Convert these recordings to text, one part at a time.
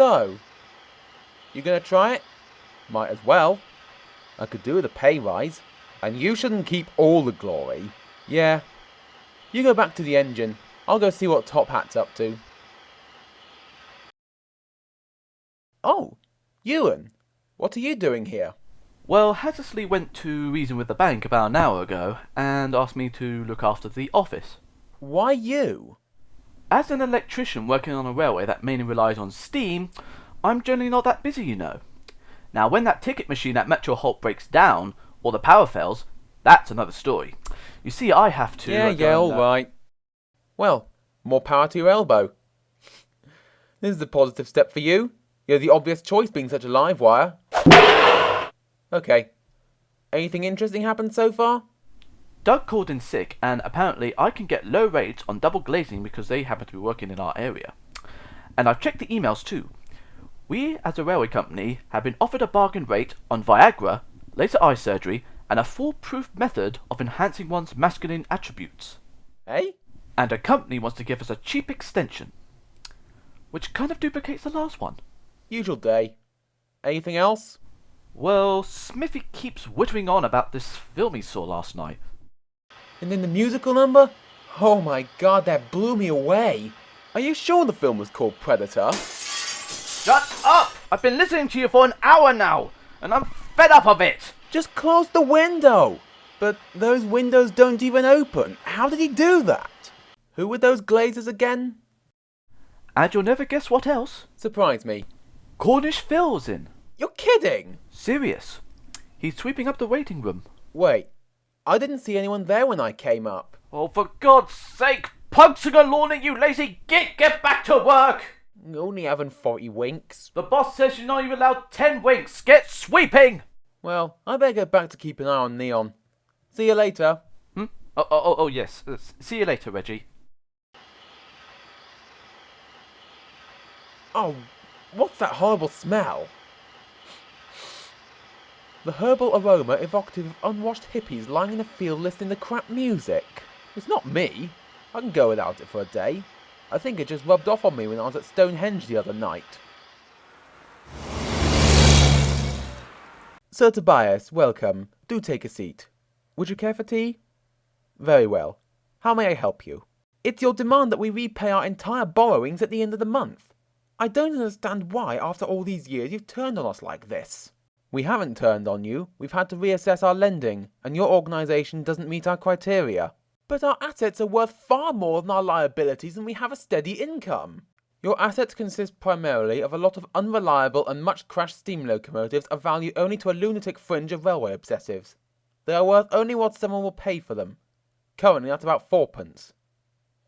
So, you gonna try it? Might as well. I could do with a pay rise, and you shouldn't keep all the glory. Yeah. You go back to the engine. I'll go see what Top Hat's up to. Oh, Ewan, what are you doing here? Well, Hattersley went to reason with the bank about an hour ago and asked me to look after the office. Why you? As an electrician working on a railway that mainly relies on steam, I'm generally not that busy, you know. Now, when that ticket machine at Metro Holt breaks down, or the power fails, that's another story. You see, I have to... Yeah, all right. Well, more power to your elbow. This is a positive step for you. You're the obvious choice being such a live wire. Okay. Anything interesting happened so far? Doug called in sick, and apparently I can get low rates on double glazing because they happen to be working in our area. And I've checked the emails too. We, as a railway company, have been offered a bargain rate on Viagra, laser eye surgery, and a foolproof method of enhancing one's masculine attributes. Eh? And a company wants to give us a cheap extension, which kind of duplicates the last one. Usual day. Anything else? Well, Smithy keeps whittering on about this film he saw last night. And then the musical number? Oh my god, that blew me away. Are you sure the film was called Predator? Shut up! I've been listening to you for an hour now, and I'm fed up of it! Just close the window! But those windows don't even open. How did he do that? Who were those glazers again? And you'll never guess what else. Surprise me. Cornish Phil's in. You're kidding! Serious. He's sweeping up the waiting room. Wait, I didn't see anyone there when I came up. Oh, for God's sake! Punching a lawn at you lazy git! Get back to work! Only having 40 winks. The boss says you're not even allowed 10 winks. Get sweeping! Well, I better go back to keep an eye on Neon. See you later. Oh, yes. See you later, Reggie. Oh, what's that horrible smell? The herbal aroma evocative of unwashed hippies lying in a field listening to crap music. It's not me. I can go without it for a day. I think it just rubbed off on me when I was at Stonehenge the other night. Sir Tobias, welcome. Do take a seat. Would you care for tea? Very well. How may I help you? It's your demand that we repay our entire borrowings at the end of the month. I don't understand why, after all these years, you've turned on us like this. We haven't turned on you. We've had to reassess our lending, and your organisation doesn't meet our criteria. But our assets are worth far more than our liabilities, and we have a steady income. Your assets consist primarily of a lot of unreliable and much crashed steam locomotives of value only to a lunatic fringe of railway obsessives. They are worth only what someone will pay for them. Currently that's about 4p.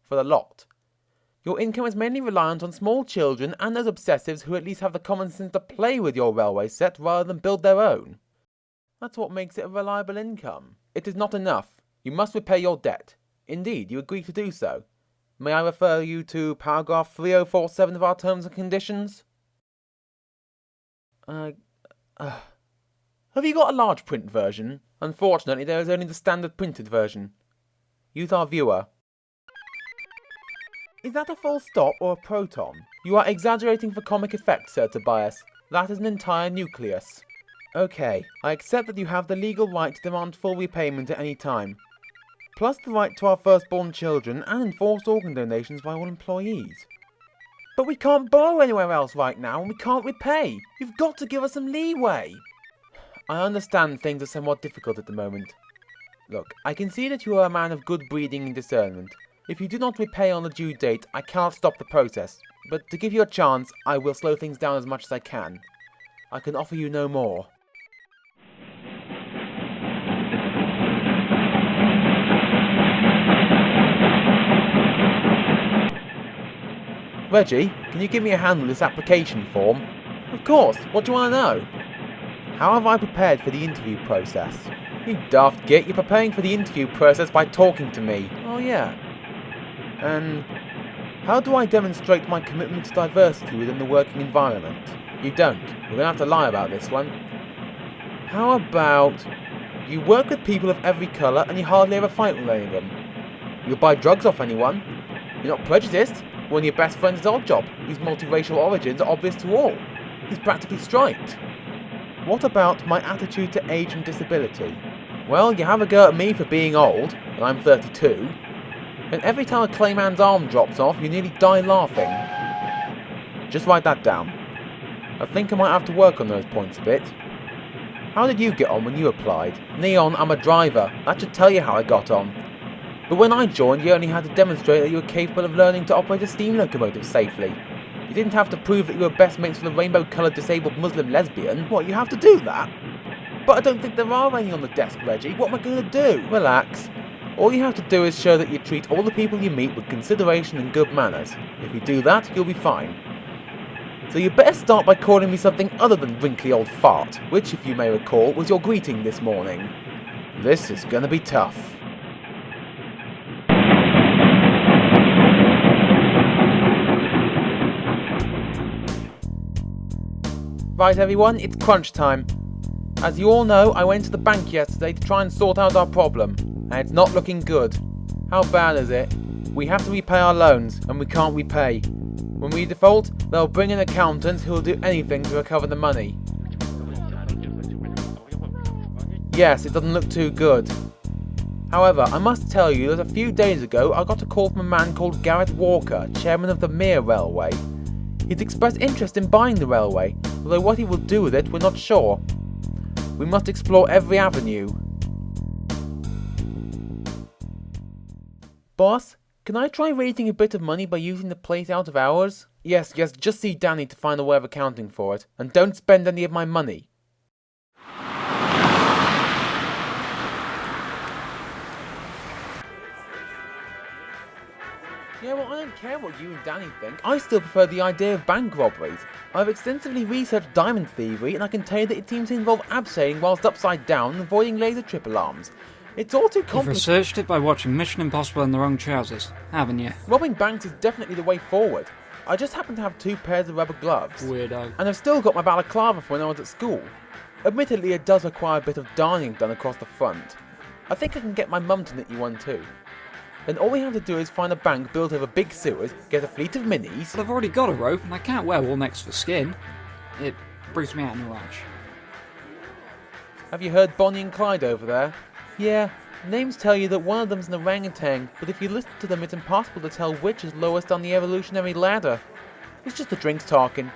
For the lot. Your income is mainly reliant on small children and those obsessives who at least have the common sense to play with your railway set rather than build their own. That's what makes it a reliable income. It is not enough. You must repay your debt. Indeed, you agree to do so. May I refer you to paragraph 3047 of our terms and conditions? Have you got a large print version? Unfortunately, there is only the standard printed version. Use our viewer. Is that a full stop or a proton? You are exaggerating for comic effect, Sir Tobias. That is an entire nucleus. Okay, I accept that you have the legal right to demand full repayment at any time. Plus the right to our firstborn children and enforced organ donations by all employees. But we can't borrow anywhere else right now and we can't repay. You've got to give us some leeway. I understand things are somewhat difficult at the moment. Look, I can see that you are a man of good breeding and discernment. If you do not repay on the due date, I cannot stop the process. But to give you a chance, I will slow things down as much as I can. I can offer you no more. Reggie, can you give me a hand with this application form? Of course, what do you want to know? How have I prepared for the interview process? You daft git, you're preparing for the interview process by talking to me. Oh yeah. And how do I demonstrate my commitment to diversity within the working environment? You don't. We're gonna have to lie about this one. How about you work with people of every colour and you hardly ever fight with any of them? You'll buy drugs off anyone. You're not prejudiced. One of your best friends is Oddjob, whose multiracial origins are obvious to all. He's practically striped. What about my attitude to age and disability? Well, you have a go at me for being old, and I'm 32. And every time a clayman's arm drops off, you nearly die laughing. Just write that down. I think I might have to work on those points a bit. How did you get on when you applied? Neon, I'm a driver. That should tell you how I got on. But when I joined, you only had to demonstrate that you were capable of learning to operate a steam locomotive safely. You didn't have to prove that you were best mates with a rainbow-coloured disabled Muslim lesbian. What, you have to do that? But I don't think there are any on the desk, Reggie. What am I going to do? Relax. All you have to do is show that you treat all the people you meet with consideration and good manners. If you do that, you'll be fine. So you better start by calling me something other than wrinkly old fart, which, if you may recall, was your greeting this morning. This is going to be tough. Right everyone, it's crunch time. As you all know, I went to the bank yesterday to try and sort out our problem, and it's not looking good. How bad is it? We have to repay our loans, and we can't repay. When we default, they'll bring in accountants who will do anything to recover the money. Yes, it doesn't look too good. However, I must tell you that a few days ago I got a call from a man called Garrett Walker, chairman of the Mere Railway. He's expressed interest in buying the railway, although what he will do with it we're not sure. We must explore every avenue. Boss, can I try raising a bit of money by using the place out of hours? Yes, just see Danny to find a way of accounting for it, and don't spend any of my money. Yeah, well, I don't care what you and Danny think. I still prefer the idea of bank robberies. I've extensively researched diamond thievery, and I can tell you that it seems to involve abseiling whilst upside down and avoiding laser trip alarms. It's all too complicated. You've researched it by watching Mission Impossible in the wrong trousers, haven't you? Robbing banks is definitely the way forward. I just happen to have 2 pairs of rubber gloves. Weirdo. And I've still got my balaclava from when I was at school. Admittedly, it does require a bit of darning done across the front. I think I can get my mum to knit you one too. Then all we have to do is find a bank built over big sewers, get a fleet of minis. But I've already got a rope and I can't wear wool next for skin. It brings me out in a rash. Have you heard Bonnie and Clyde over there? Yeah, names tell you that one of them's an orangutan, but if you listen to them it's impossible to tell which is lowest on the evolutionary ladder. It's just the drinks talking.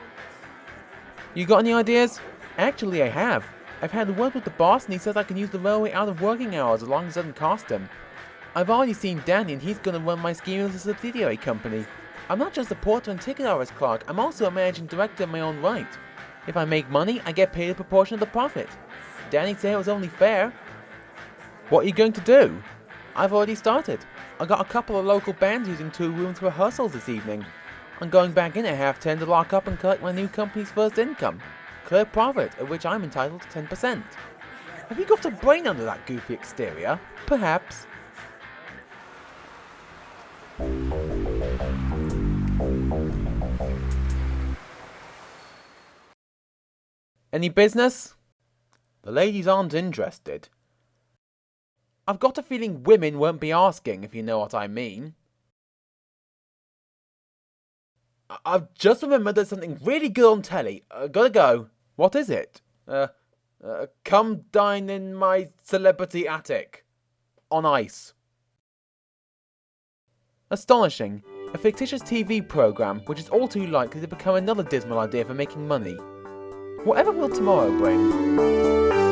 You got any ideas? Actually I have. I've had a word with the boss and he says I can use the railway out of working hours as long as it doesn't cost him. I've already seen Danny and he's going to run my scheme as a subsidiary company. I'm not just a porter and ticket office clerk, I'm also a managing director in my own right. If I make money, I get paid a proportion of the profit. Danny said it was only fair. What are you going to do? I've already started. I got a couple of local bands using 2 rooms for rehearsals this evening. I'm going back in at 10:30 to lock up and collect my new company's first income. Clear profit, of which I'm entitled to 10%. Have you got a brain under that goofy exterior? Perhaps. Any business? The ladies aren't interested. I've got a feeling women won't be asking, if you know what I mean. I've just remembered there's something really good on telly. Gotta go. What is it? Come dine in my celebrity attic. On ice. Astonishing. A fictitious TV program which is all too likely to become another dismal idea for making money. Whatever will tomorrow bring?